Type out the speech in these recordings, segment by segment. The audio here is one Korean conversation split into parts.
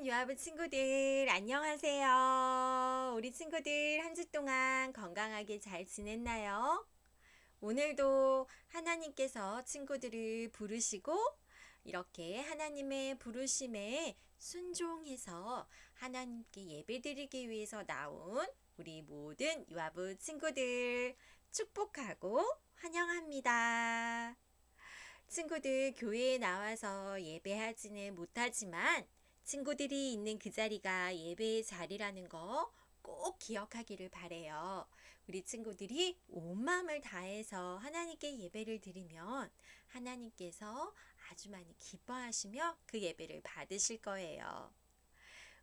사랑하는 유아부 친구들, 안녕하세요. 우리 친구들 한 주 동안 건강하게 잘 지냈나요? 오늘도 하나님께서 친구들을 부르시고 이렇게 하나님의 부르심에 순종해서 하나님께 예배드리기 위해서 나온 우리 모든 유아부 친구들 축복하고 환영합니다. 친구들 교회에 나와서 예배하지는 못하지만 친구들이 있는 그 자리가 예배의 자리라는 거 꼭 기억하기를 바래요. 우리 친구들이 온 마음을 다해서 하나님께 예배를 드리면 하나님께서 아주 많이 기뻐하시며 그 예배를 받으실 거예요.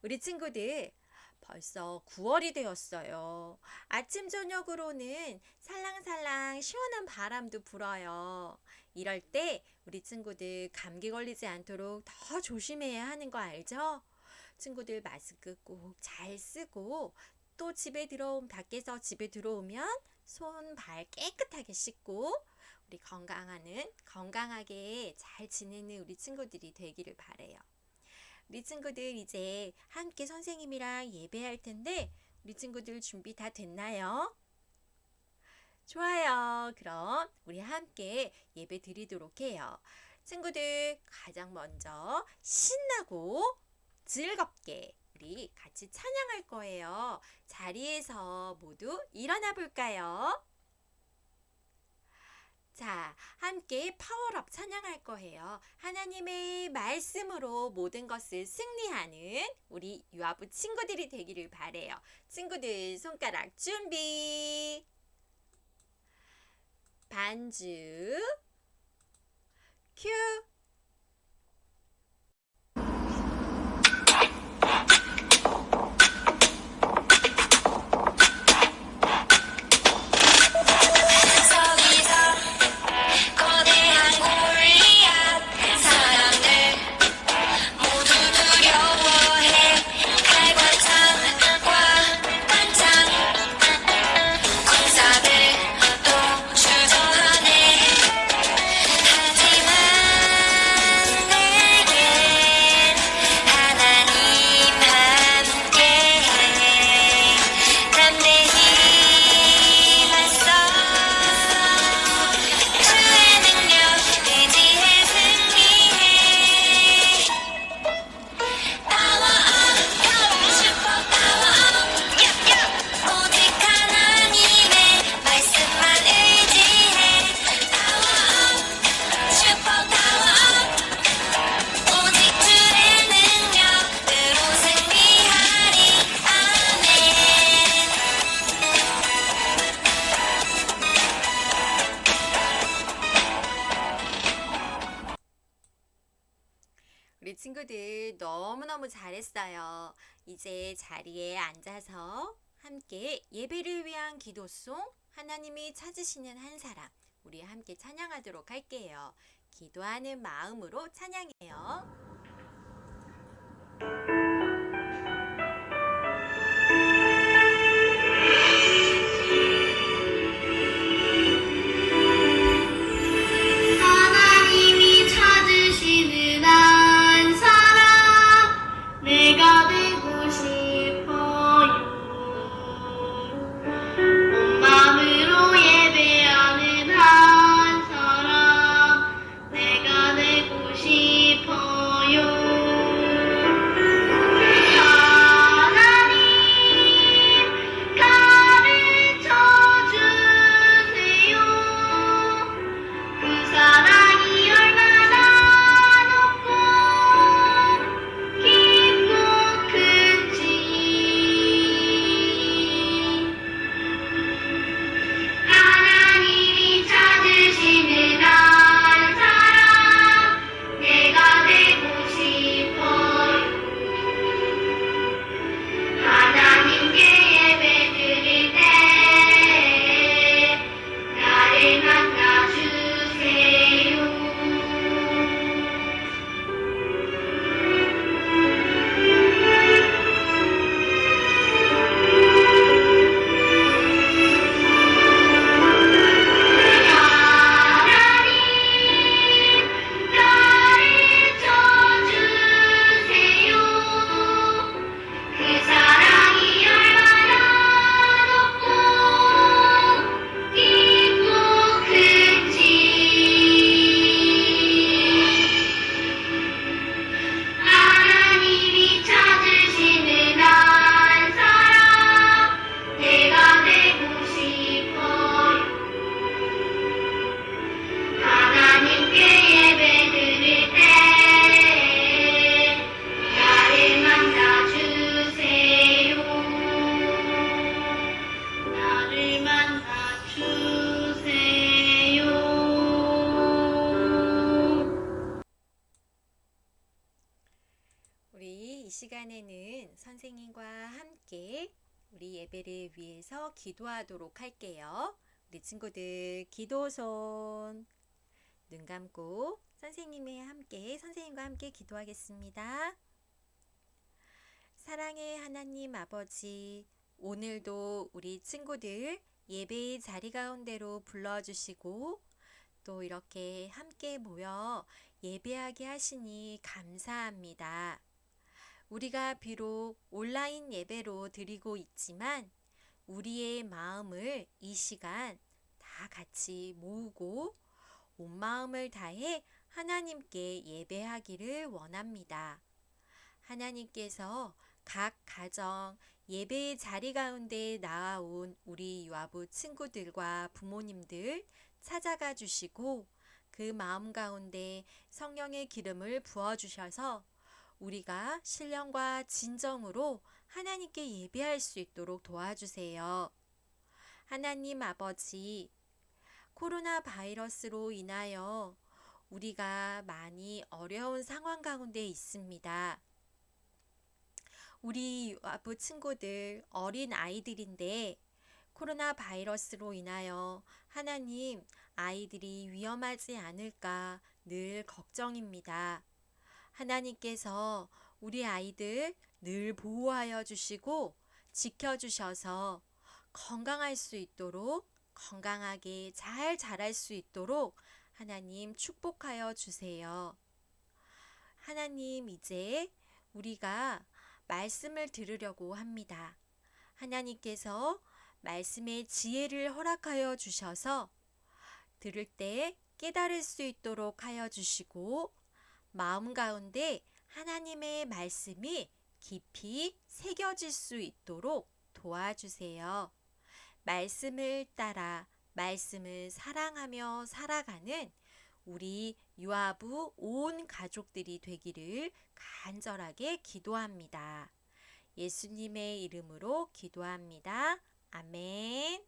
우리 친구들 벌써 9월이 되었어요. 아침 저녁으로는 살랑살랑 시원한 바람도 불어요. 이럴 때 우리 친구들 감기 걸리지 않도록 더 조심해야 하는 거 알죠? 친구들 마스크 꼭 잘 쓰고 또 밖에서 집에 들어오면 손, 발 깨끗하게 씻고 우리 건강하게 잘 지내는 우리 친구들이 되기를 바래요. 우리 친구들 이제 함께 선생님이랑 예배할 텐데 우리 친구들 준비 다 됐나요? 좋아요. 그럼 우리 함께 예배 드리도록 해요. 친구들 가장 먼저 신나고 즐겁게 우리 같이 찬양할 거예요. 자리에서 모두 일어나 볼까요? 자, 함께 파워업 찬양할 거예요. 하나님의 말씀으로 모든 것을 승리하는 우리 유아부 친구들이 되기를 바래요. 친구들 손가락 준비. 반주 큐. 우리 친구들 너무너무 잘했어요. 이제 자리에 앉아서 함께 예배를 위한 기도송, 하나님이 찾으시는 한 사람, 우리 함께 찬양하도록 할게요. 기도하는 마음으로 찬양해요. 하나님이 찾으시는 한 사람 내가 되고 싶어요. 온 마음으로 예배하는 한 사람 내가 되고 싶어요. 선생님과 함께 우리 예배를 위해서 기도하도록 할게요. 우리 친구들 기도손 눈 감고 선생님과 함께 기도하겠습니다. 사랑의 하나님 아버지, 오늘도 우리 친구들 예배의 자리 가운데로 불러주시고 또 이렇게 함께 모여 예배하게 하시니 감사합니다. 우리가 비록 온라인 예배로 드리고 있지만 우리의 마음을 이 시간 다 같이 모으고 온 마음을 다해 하나님께 예배하기를 원합니다. 하나님께서 각 가정 예배의 자리 가운데 나아온 우리 유아부 친구들과 부모님들 찾아가 주시고 그 마음 가운데 성령의 기름을 부어주셔서 우리가 신령과 진정으로 하나님께 예배할 수 있도록 도와주세요. 하나님 아버지, 코로나 바이러스로 인하여 우리가 많이 어려운 상황 가운데 있습니다. 우리 유아부 친구들 어린 아이들인데 코로나 바이러스로 인하여 하나님 아이들이 위험하지 않을까 늘 걱정입니다. 하나님께서 우리 아이들 늘 보호하여 주시고 지켜주셔서 건강할 수 있도록 건강하게 잘 자랄 수 있도록 하나님 축복하여 주세요. 하나님 이제 우리가 말씀을 들으려고 합니다. 하나님께서 말씀의 지혜를 허락하여 주셔서 들을 때 깨달을 수 있도록 하여 주시고 마음 가운데 하나님의 말씀이 깊이 새겨질 수 있도록 도와주세요. 말씀을 따라 말씀을 사랑하며 살아가는 우리 유아부 온 가족들이 되기를 간절하게 기도합니다. 예수님의 이름으로 기도합니다. 아멘.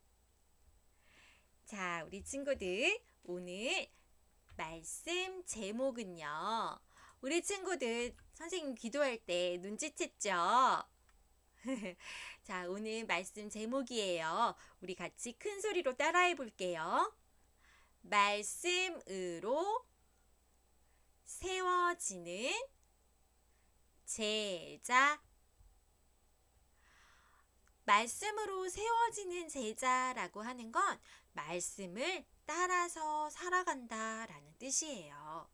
자, 우리 친구들 오늘 말씀 제목은요. 우리 친구들 선생님 기도할 때 눈치챘죠? 자, 오늘 말씀 제목이에요. 우리 같이 큰 소리로 따라해 볼게요. 말씀으로 세워지는 제자. 말씀으로 세워지는 제자라고 하는 건 말씀을 따라서 살아간다 라는 뜻이에요.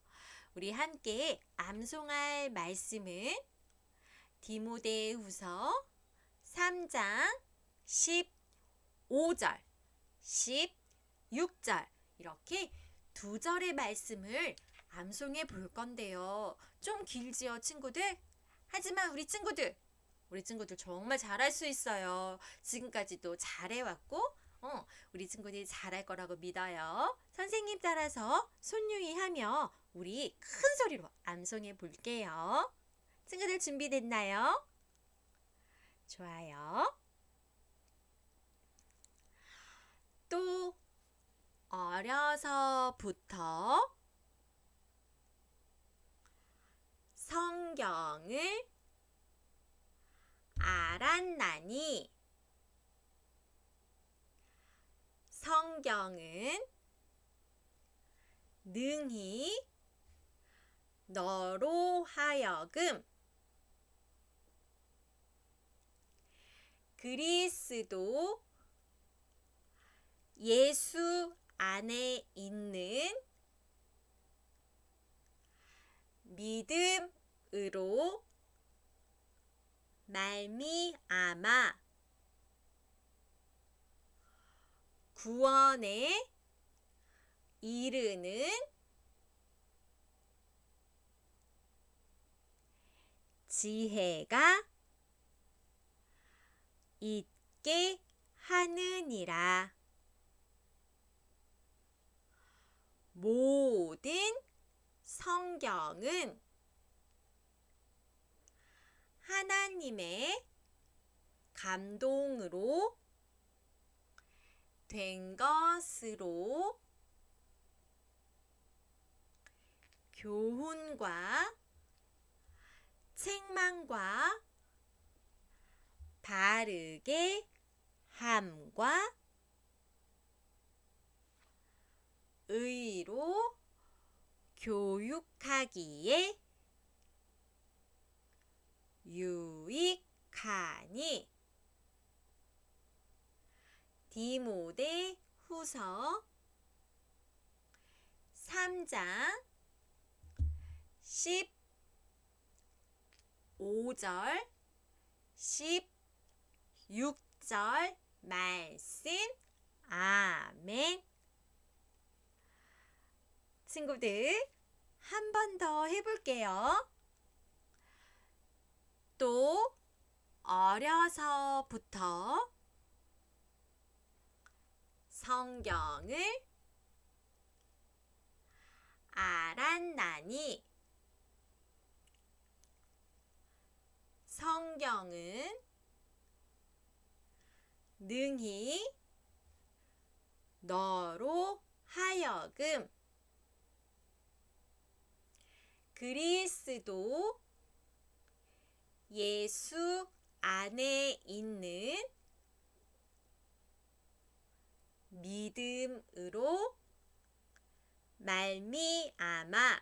우리 함께 암송할 말씀은 디모데후서 3장 15절, 16절 이렇게 두 절의 말씀을 암송해 볼 건데요. 좀 길지요, 친구들? 하지만 우리 친구들 정말 잘할 수 있어요. 지금까지도 잘해왔고 우리 친구들이 잘할 거라고 믿어요. 선생님 따라서 손유희 하며 우리 큰 소리로 암송해 볼게요. 친구들 준비됐나요? 좋아요. 또 어려서부터 성경을 알았나니 성경은 능히 너로 하여금 그리스도 예수 안에 있는 믿음으로 말미암아 구원에 이르는 지혜가 있게 하느니라. 모든 성경은 하나님의 감동으로 된 것으로 교훈과 책망과 바르게 함과 의로 교육하기에 유익하니. 디모데 후서 3장 15절 16절 말씀. 아멘. 친구들, 한 번 더 해볼게요. 또 어려서부터 성경을 알았나니 성경은 능히 너로 하여금 그리스도 예수 안에 있는 믿음으로 말미암아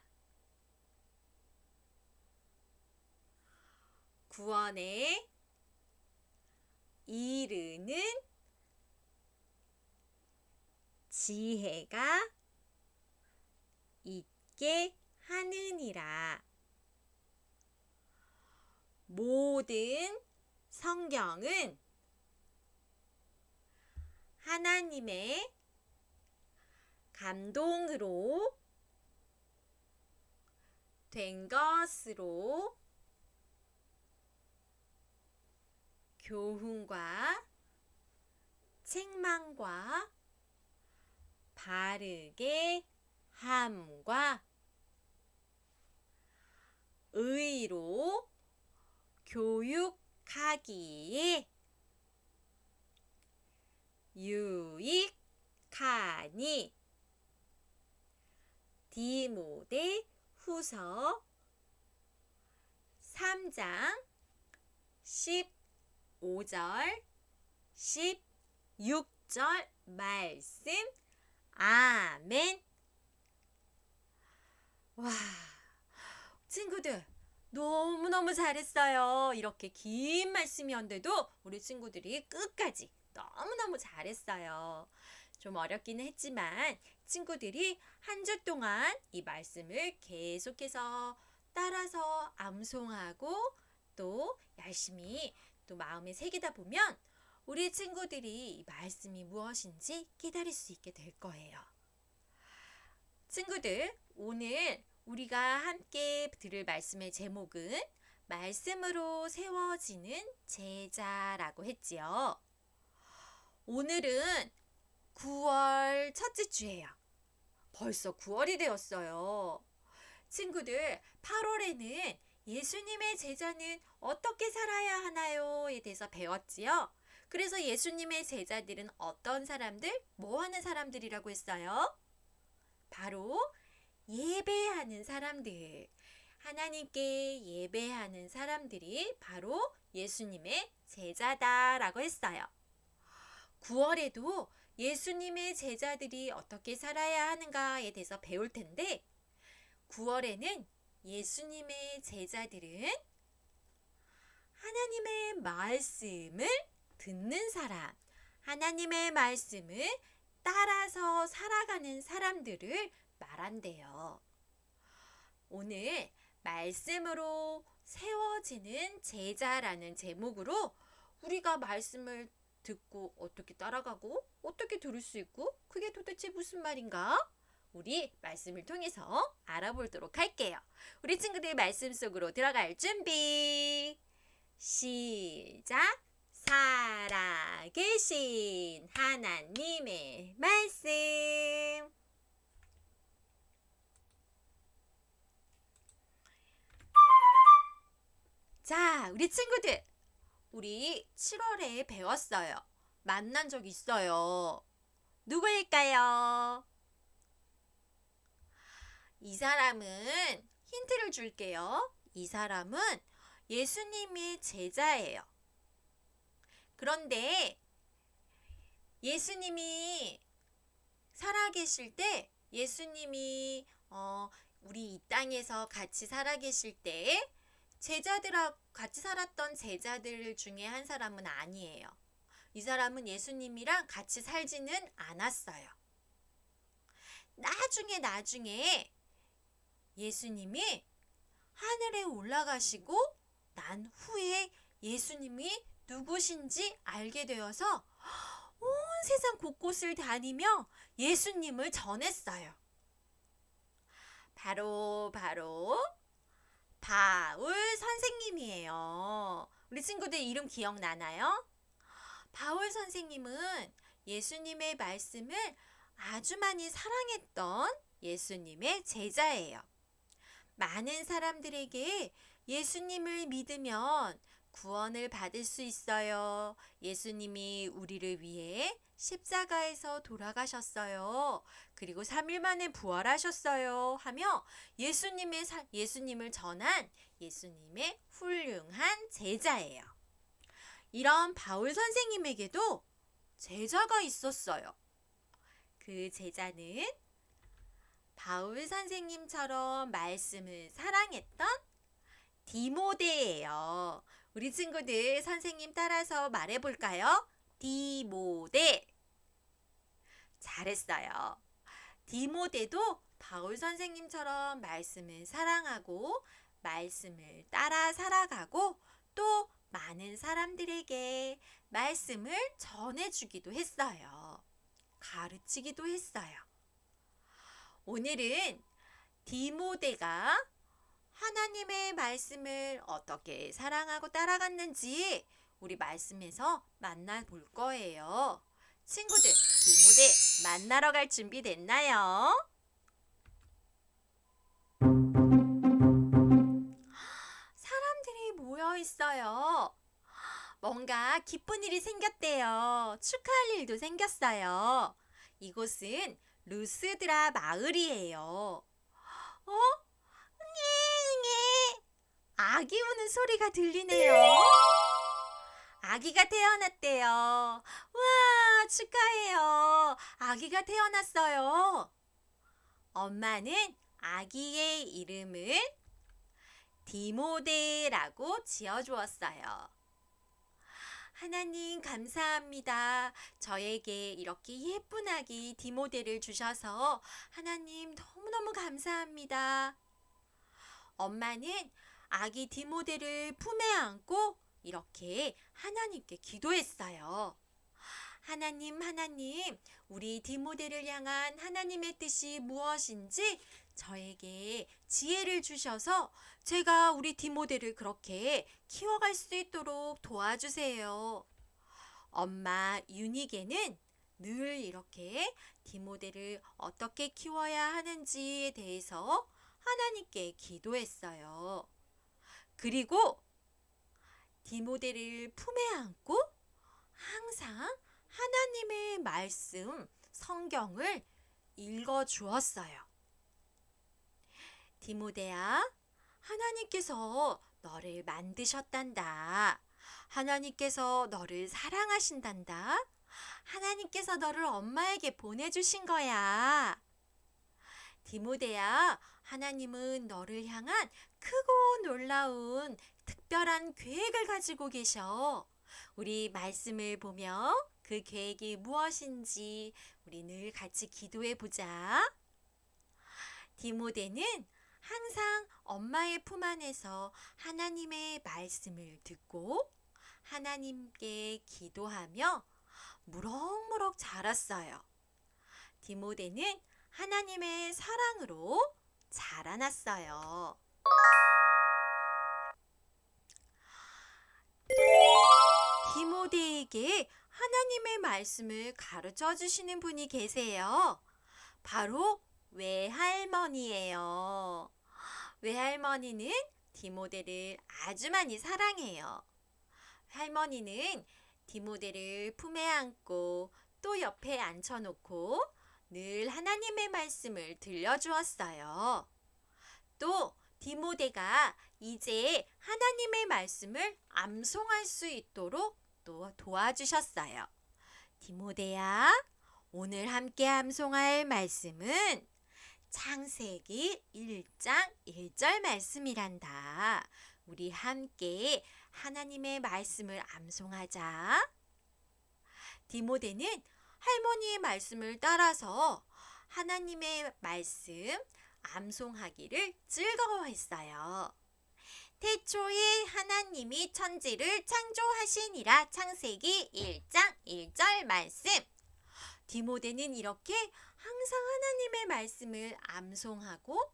구원에 이르는 지혜가 있게 하느니라. 모든 성경은 하나님의 감동으로 된 것으로 교훈과 책망과 바르게 함과 의로 교육하기에 유익하니. 디모데 후서 3장 15절 16절 말씀. 아멘. 와, 친구들 너무너무 잘했어요. 이렇게 긴 말씀이었는데도 우리 친구들이 끝까지 너무너무 잘했어요. 좀 어렵기는 했지만 친구들이 한 주 동안 이 말씀을 계속해서 따라서 암송하고 또 열심히 또 마음에 새기다 보면 우리 친구들이 이 말씀이 무엇인지 깨달을 수 있게 될 거예요. 친구들, 오늘 우리가 함께 들을 말씀의 제목은 말씀으로 세워지는 제자라고 했지요. 오늘은 9월 첫째 주예요. 벌써 9월이 되었어요. 친구들, 8월에는 예수님의 제자는 어떻게 살아야 하나요에 대해서 배웠지요. 그래서 예수님의 제자들은 어떤 사람들, 뭐 하는 사람들이라고 했어요? 바로 예배하는 사람들. 하나님께 예배하는 사람들이 바로 예수님의 제자다라고 했어요. 9월에도 예수님의 제자들이 어떻게 살아야 하는가에 대해서 배울 텐데 9월에는 예수님의 제자들은 하나님의 말씀을 듣는 사람, 하나님의 말씀을 따라서 살아가는 사람들을 말한대요. 오늘 말씀으로 세워지는 제자라는 제목으로 우리가 말씀을 듣고 어떻게 따라가고 어떻게 들을 수 있고 그게 도대체 무슨 말인가? 우리 말씀을 통해서 알아보도록 할게요. 우리 친구들 말씀 속으로 들어갈 준비. 시작. 살아계신 하나님의 말씀. 자, 우리 친구들, 우리 7월에 배웠어요. 만난 적 있어요. 누구일까요? 이 사람은 힌트를 줄게요. 이 사람은 예수님의 제자예요. 그런데 예수님이 살아계실 때, 예수님이 우리 이 땅에서 같이 살아계실 때 제자들하고 같이 살았던 제자들 중에 한 사람은 아니에요. 이 사람은 예수님이랑 같이 살지는 않았어요. 나중에 예수님이 하늘에 올라가시고 난 후에 예수님이 누구신지 알게 되어서 온 세상 곳곳을 다니며 예수님을 전했어요. 바로 바울 선생님이에요. 우리 친구들 이름 기억나나요? 바울 선생님은 예수님의 말씀을 아주 많이 사랑했던 예수님의 제자예요. 많은 사람들에게 예수님을 믿으면 구원을 받을 수 있어요. 예수님이 우리를 위해 십자가에서 돌아가셨어요. 그리고 3일 만에 부활하셨어요. 하며 예수님을 전한 예수님의 훌륭한 제자예요. 이런 바울 선생님에게도 제자가 있었어요. 그 제자는 바울 선생님처럼 말씀을 사랑했던 디모데예요. 우리 친구들 선생님 따라서 말해볼까요? 디모데. 잘했어요. 디모데도 바울 선생님처럼 말씀을 사랑하고 말씀을 따라 살아가고 또 많은 사람들에게 말씀을 전해주기도 했어요. 가르치기도 했어요. 오늘은 디모데가 하나님의 말씀을 어떻게 사랑하고 따라갔는지 우리 말씀에서 만나볼 거예요. 친구들, 디모데 만나러 갈 준비 됐나요? 사람들이 모여 있어요. 뭔가 기쁜 일이 생겼대요. 축하할 일도 생겼어요. 이곳은 루스드라 마을이에요. 응애 아기 우는 소리가 들리네요. 아기가 태어났대요. 와, 축하해요. 아기가 태어났어요. 엄마는 아기의 이름을 디모데라고 지어주었어요. 하나님 감사합니다. 저에게 이렇게 예쁜 아기 디모데를 주셔서 하나님 너무너무 감사합니다. 엄마는 아기 디모데를 품에 안고 이렇게 하나님께 기도했어요. 하나님, 우리 디모데를 향한 하나님의 뜻이 무엇인지 저에게 지혜를 주셔서 제가 우리 디모데를 그렇게 키워갈 수 있도록 도와주세요. 엄마 유니게는 늘 이렇게 디모데를 어떻게 키워야 하는지에 대해서 하나님께 기도했어요. 그리고 디모데를 품에 안고 항상 하나님의 말씀, 성경을 읽어 주었어요. 디모데야, 하나님께서 너를 만드셨단다. 하나님께서 너를 사랑하신단다. 하나님께서 너를 엄마에게 보내주신 거야. 디모데야, 하나님은 너를 향한 크고 놀라운 특별한 계획을 가지고 계셔. 우리 말씀을 보며 그 계획이 무엇인지 우리 늘 같이 기도해 보자. 디모데는 항상 엄마의 품 안에서 하나님의 말씀을 듣고 하나님께 기도하며 무럭무럭 자랐어요. 디모데는 하나님의 사랑으로 자라났어요. 디모데에게 하나님의 말씀을 가르쳐 주시는 분이 계세요. 바로 외할머니예요. 외할머니는 디모데를 아주 많이 사랑해요. 할머니는 디모데를 품에 안고 또 옆에 앉혀놓고 늘 하나님의 말씀을 들려주었어요. 또 디모데가 이제 하나님의 말씀을 암송할 수 있도록 또 도와주셨어요. 디모데야, 오늘 함께 암송할 말씀은 창세기 1장 1절 말씀이란다. 우리 함께 하나님의 말씀을 암송하자. 디모데는 할머니의 말씀을 따라서 하나님의 말씀 암송하기를 즐거워했어요. 태초에 하나님이 천지를 창조하시니라. 창세기 1장 1절 말씀. 디모데는 이렇게 항상 하나님의 말씀을 암송하고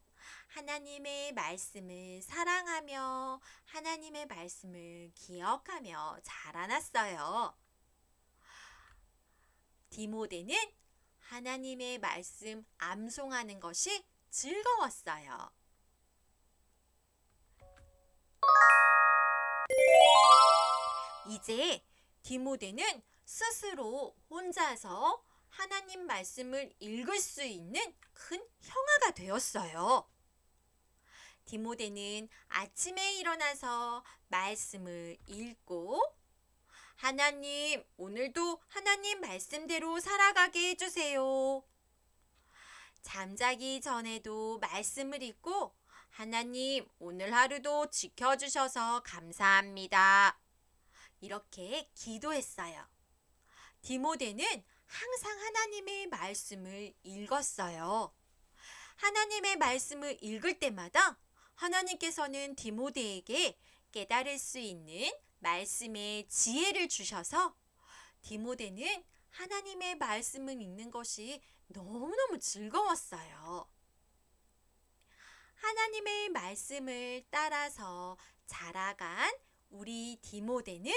하나님의 말씀을 사랑하며 하나님의 말씀을 기억하며 자라났어요. 디모데는 하나님의 말씀 암송하는 것이 즐거웠어요. 이제 디모데는 스스로 혼자서 하나님 말씀을 읽을 수 있는 큰 형아가 되었어요. 디모데는 아침에 일어나서 말씀을 읽고 하나님, 오늘도 하나님 말씀대로 살아가게 해주세요. 잠자기 전에도 말씀을 읽고 하나님, 오늘 하루도 지켜주셔서 감사합니다. 이렇게 기도했어요. 디모데는 항상 하나님의 말씀을 읽었어요. 하나님의 말씀을 읽을 때마다 하나님께서는 디모데에게 깨달을 수 있는 말씀의 지혜를 주셔서 디모데는 하나님의 말씀을 읽는 것이 너무너무 즐거웠어요. 하나님의 말씀을 따라서 자라간 우리 디모데는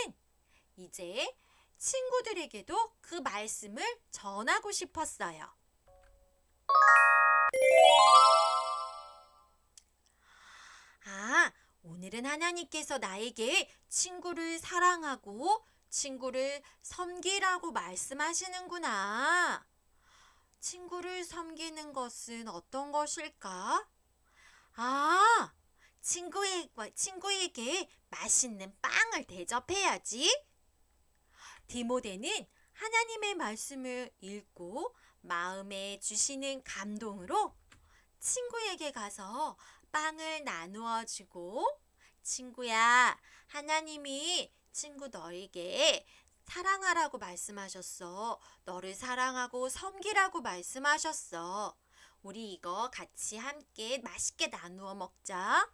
이제 친구들에게도 그 말씀을 전하고 싶었어요. 오늘은 하나님께서 나에게 친구를 사랑하고 친구를 섬기라고 말씀하시는구나. 친구를 섬기는 것은 어떤 것일까? 친구에게 맛있는 빵을 대접해야지. 디모데는 하나님의 말씀을 읽고 마음에 주시는 감동으로 친구에게 가서 빵을 나누어 주고, 친구야, 하나님이 친구 너에게 사랑하라고 말씀하셨어. 너를 사랑하고 섬기라고 말씀하셨어. 우리 이거 같이 함께 맛있게 나누어 먹자.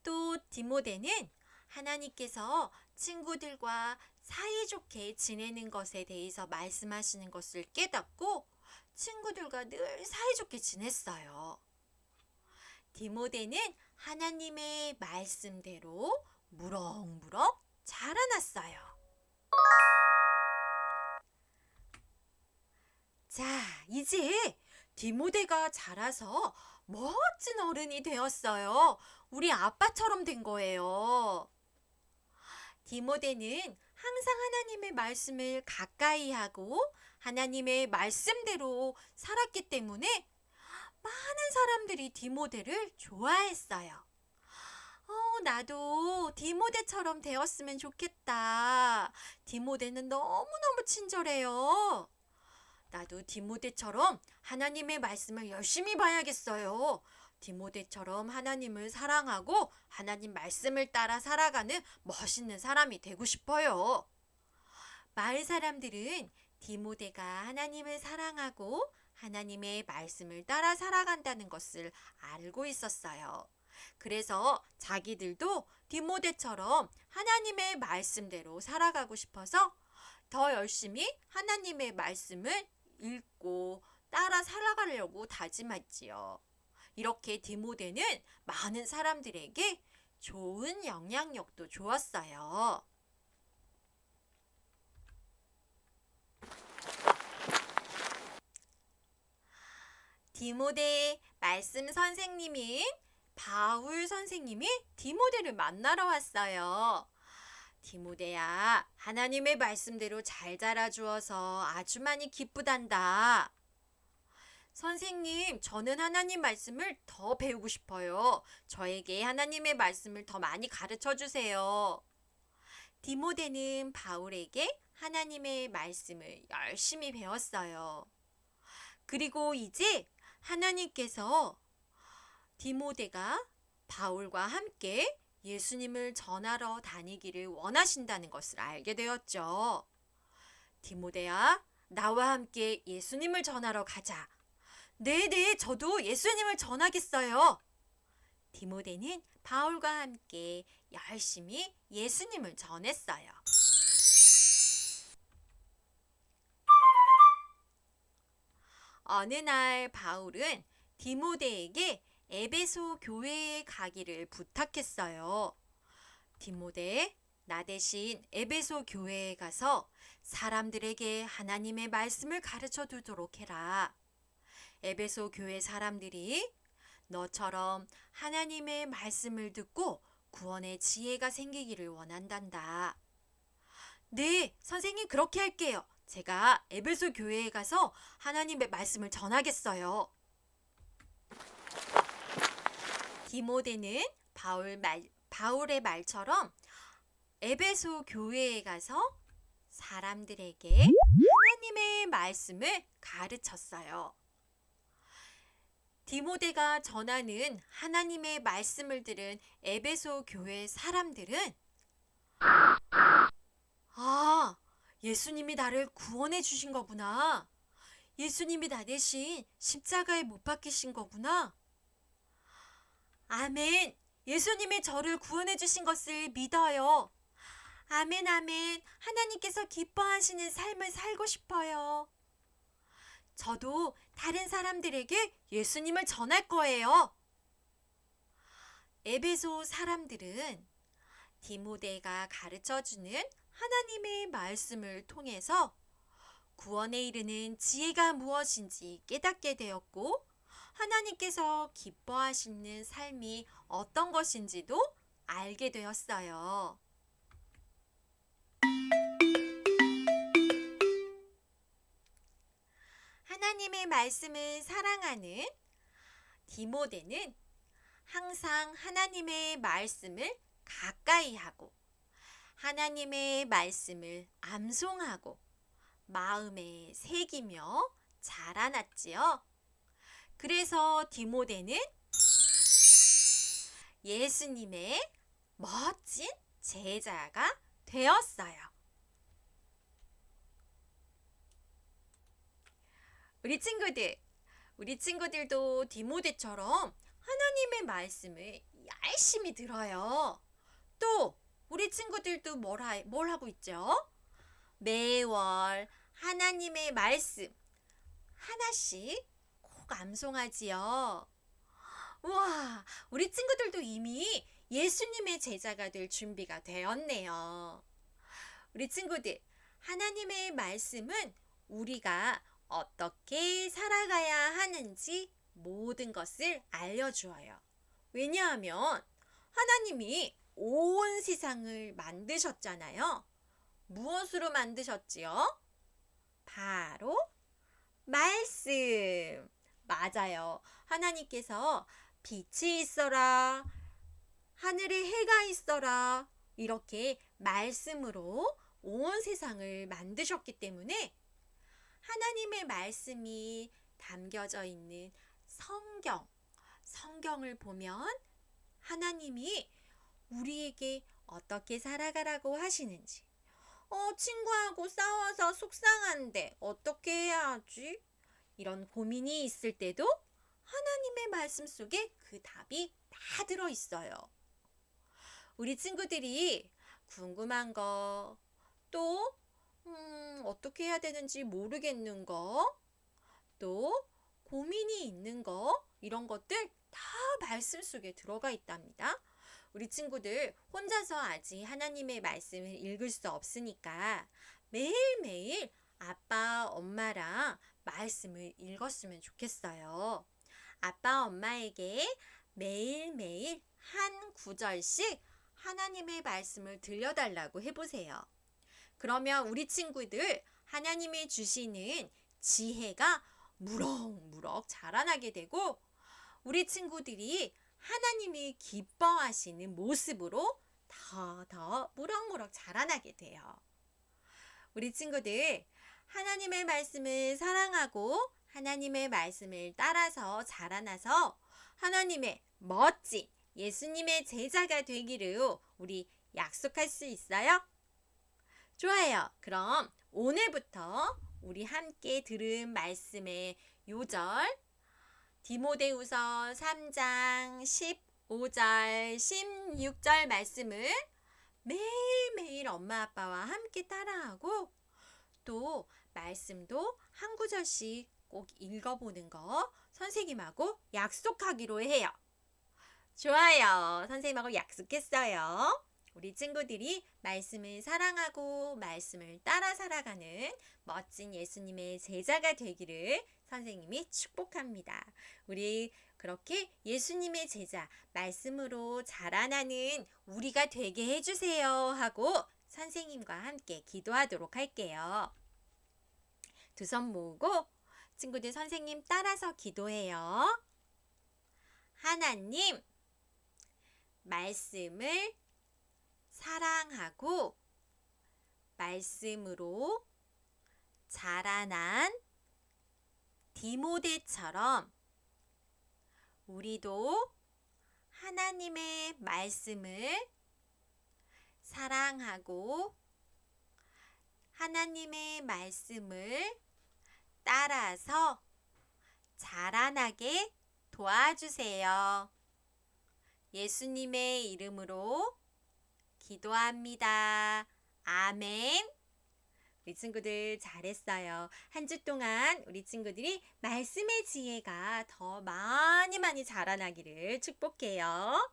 또 디모데는 하나님께서 친구들과 사이좋게 지내는 것에 대해서 말씀하시는 것을 깨닫고 친구들과 늘 사이좋게 지냈어요. 디모데는 하나님의 말씀대로 무럭무럭 자라났어요. 자, 이제 디모데가 자라서 멋진 어른이 되었어요. 우리 아빠처럼 된 거예요. 디모데는 항상 하나님의 말씀을 가까이 하고 하나님의 말씀대로 살았기 때문에 많은 사람들이 디모데를 좋아했어요. 나도 디모데처럼 되었으면 좋겠다. 디모데는 너무너무 친절해요. 나도 디모데처럼 하나님의 말씀을 열심히 봐야겠어요. 디모데처럼 하나님을 사랑하고 하나님 말씀을 따라 살아가는 멋있는 사람이 되고 싶어요. 마을 사람들은 디모데가 하나님을 사랑하고 하나님의 말씀을 따라 살아간다는 것을 알고 있었어요. 그래서 자기들도 디모데처럼 하나님의 말씀대로 살아가고 싶어서 더 열심히 하나님의 말씀을 읽고 따라 살아가려고 다짐했지요. 이렇게 디모데는 많은 사람들에게 좋은 영향력도 주었어요. 디모데의 말씀 선생님인 바울 선생님이 디모데를 만나러 왔어요. 디모데야, 하나님의 말씀대로 잘 자라주어서 아주 많이 기쁘단다. 선생님, 저는 하나님 말씀을 더 배우고 싶어요. 저에게 하나님의 말씀을 더 많이 가르쳐 주세요. 디모데는 바울에게 하나님의 말씀을 열심히 배웠어요. 그리고 이제 하나님께서 디모데가 바울과 함께 예수님을 전하러 다니기를 원하신다는 것을 알게 되었죠. 디모데야, 나와 함께 예수님을 전하러 가자. 네네, 저도 예수님을 전하겠어요. 디모데는 바울과 함께 열심히 예수님을 전했어요. 어느 날 바울은 디모데에게 에베소 교회에 가기를 부탁했어요. 디모데, 나 대신 에베소 교회에 가서 사람들에게 하나님의 말씀을 가르쳐 두도록 해라. 에베소 교회 사람들이 너처럼 하나님의 말씀을 듣고 구원의 지혜가 생기기를 원한단다. 네, 선생님 그렇게 할게요. 제가 에베소 교회에 가서 하나님의 말씀을 전하겠어요. 디모데는 바울의 말처럼 에베소 교회에 가서 사람들에게 하나님의 말씀을 가르쳤어요. 디모데가 전하는 하나님의 말씀을 들은 에베소 교회 사람들은 아, 예수님이 나를 구원해 주신 거구나. 예수님이 나 대신 십자가에 못 박히신 거구나. 아멘. 예수님이 저를 구원해 주신 것을 믿어요. 아멘, 아멘. 하나님께서 기뻐하시는 삶을 살고 싶어요. 저도 다른 사람들에게 예수님을 전할 거예요. 에베소 사람들은 디모데가 가르쳐주는 하나님의 말씀을 통해서 구원에 이르는 지혜가 무엇인지 깨닫게 되었고, 하나님께서 기뻐하시는 삶이 어떤 것인지도 알게 되었어요. 하나님의 말씀을 사랑하는 디모데는 항상 하나님의 말씀을 가까이 하고 하나님의 말씀을 암송하고 마음에 새기며 자라났지요. 그래서 디모데는 예수님의 멋진 제자가 되었어요. 우리 친구들도 디모데처럼 하나님의 말씀을 열심히 들어요. 또 우리 친구들도 뭘 하고 있죠? 매월 하나님의 말씀 하나씩 꼭 암송하지요. 우와, 우리 친구들도 이미 예수님의 제자가 될 준비가 되었네요. 우리 친구들, 하나님의 말씀은 우리가 어떻게 살아가야 하는지 모든 것을 알려주어요. 왜냐하면 하나님이 온 세상을 만드셨잖아요. 무엇으로 만드셨지요? 바로 말씀. 맞아요. 하나님께서 빛이 있어라, 하늘에 해가 있어라, 이렇게 말씀으로 온 세상을 만드셨기 때문에 하나님의 말씀이 담겨져 있는 성경을 보면 하나님이 우리에게 어떻게 살아가라고 하시는지, 친구하고 싸워서 속상한데 어떻게 해야 하지? 이런 고민이 있을 때도 하나님의 말씀 속에 그 답이 다 들어있어요. 우리 친구들이 궁금한 거, 또 어떻게 해야 되는지 모르겠는 거, 또 고민이 있는 거, 이런 것들 다 말씀 속에 들어가 있답니다. 우리 친구들 혼자서 아직 하나님의 말씀을 읽을 수 없으니까 매일매일 아빠, 엄마랑 말씀을 읽었으면 좋겠어요. 아빠, 엄마에게 매일매일 한 구절씩 하나님의 말씀을 들려달라고 해보세요. 그러면 우리 친구들 하나님이 주시는 지혜가 무럭무럭 자라나게 되고, 우리 친구들이 하나님이 기뻐하시는 모습으로 더 무럭무럭 자라나게 돼요. 우리 친구들, 하나님의 말씀을 사랑하고 하나님의 말씀을 따라서 자라나서 하나님의 멋진 예수님의 제자가 되기를 우리 약속할 수 있어요? 좋아요. 그럼 오늘부터 우리 함께 들은 말씀의 요절 디모데후서 3장 15절 16절 말씀을 매일매일 엄마 아빠와 함께 따라하고 또 말씀도 한 구절씩 꼭 읽어보는 거 선생님하고 약속하기로 해요. 좋아요. 선생님하고 약속했어요. 우리 친구들이 말씀을 사랑하고 말씀을 따라 살아가는 멋진 예수님의 제자가 되기를 선생님이 축복합니다. 우리 그렇게 예수님의 제자, 말씀으로 자라나는 우리가 되게 해주세요 하고 선생님과 함께 기도하도록 할게요. 두 손 모으고 친구들 선생님 따라서 기도해요. 하나님, 말씀을 사랑하고 말씀으로 자라난 디모데처럼 우리도 하나님의 말씀을 사랑하고 하나님의 말씀을 따라서 자라나게 도와주세요. 예수님의 이름으로 기도합니다. 아멘. 우리 친구들 잘했어요. 한 주 동안 우리 친구들이 말씀의 지혜가 더 많이 자라나기를 축복해요.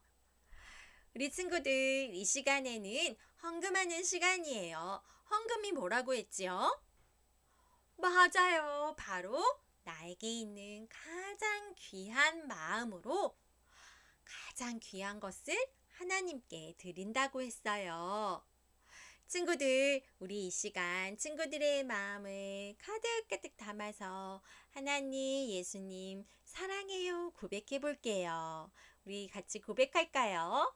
우리 친구들 이 시간에는 헌금하는 시간이에요. 헌금이 뭐라고 했지요? 맞아요. 바로 나에게 있는 가장 귀한 마음으로 가장 귀한 것을 하나님께 드린다고 했어요. 친구들, 우리 이 시간 친구들의 마음을 가득가득 담아서 하나님, 예수님 사랑해요 고백해 볼게요. 우리 같이 고백할까요?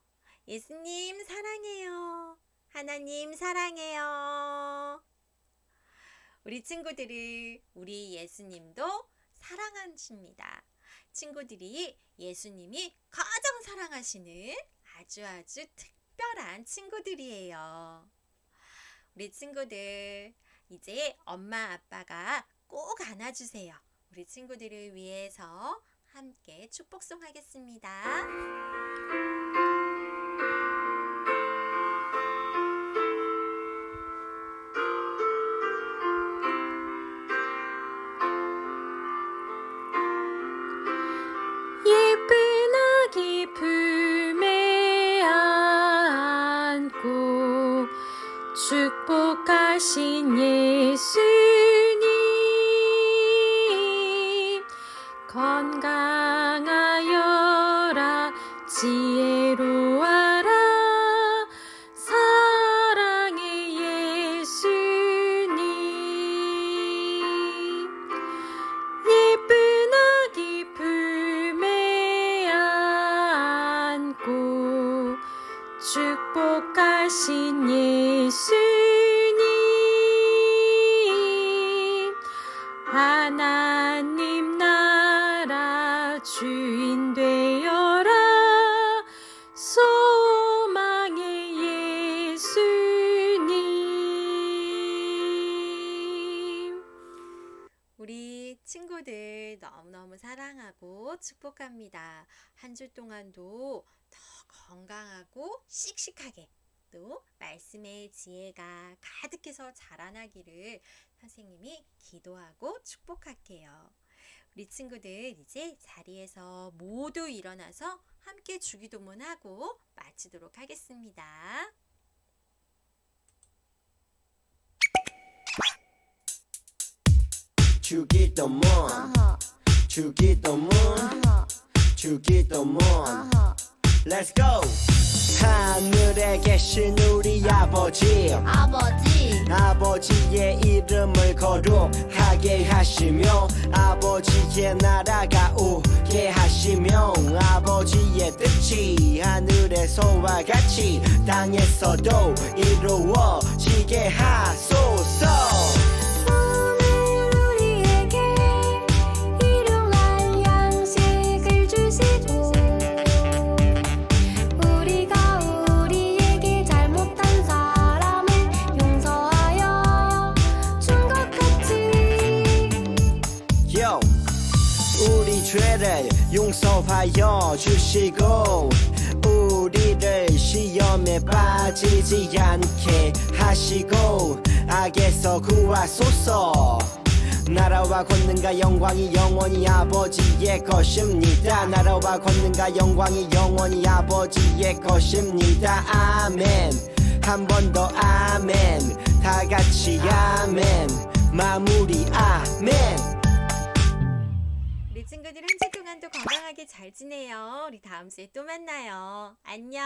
예수님 사랑해요. 하나님 사랑해요. 우리 친구들을 우리 예수님도 사랑하십니다. 친구들이 예수님이 가장 사랑하시는 아주 특별한 친구들이에요. 우리 친구들 이제 엄마 아빠가 꼭 안아주세요. 우리 친구들을 위해서 함께 축복송 하겠습니다. 예쁜 아기 품에 안고 축복하신 예수님 건강하여라 지혜로워라 사랑의 예수님 예쁜 아기 품에 안고 축복하신 예수님 하나님 나라 주인 되어라 소망의 예수님 우리 친구들 너무너무 사랑하고 축복합니다. 한 주 동안도 더 건강하고 씩씩하게 또 말씀의 지혜가 가득해서 자라나기를 선생님이 기도하고 축복할게요. 우리 친구들 이제 자리에서 모두 일어나서 함께 주기도문하고 마치도록 하겠습니다. 주기도문 주기도문 주기도문 Let's go 하늘에 계신 우리 아버지 아버지의 이름을 거룩하게 하시며 아버지의 나라가 오게 하시며 아버지의 뜻이 하늘에서와 같이 땅에서도 이루어지게 하소서. 오늘 우리에게 일용할 양식을 주시고 우리가 우리에게 잘못한 사람을 용서하여 준 것 같이 Yo, 우리 죄를 용서하여 주시고 우리를 시험에 빠지지 않게 하시고 악에서 구하소서. 나라와 권능과 영광이 영원히 아버지의 것입니다. 나라와 권능과 영광이 영원히 아버지의 것입니다. 아멘. 한 번 더 아멘. 다 같이 아멘. 마무리 아멘. 우리 친구들 한 주 동안도 건강하게 잘 지내요. 우리 다음 주에 또 만나요. 안녕.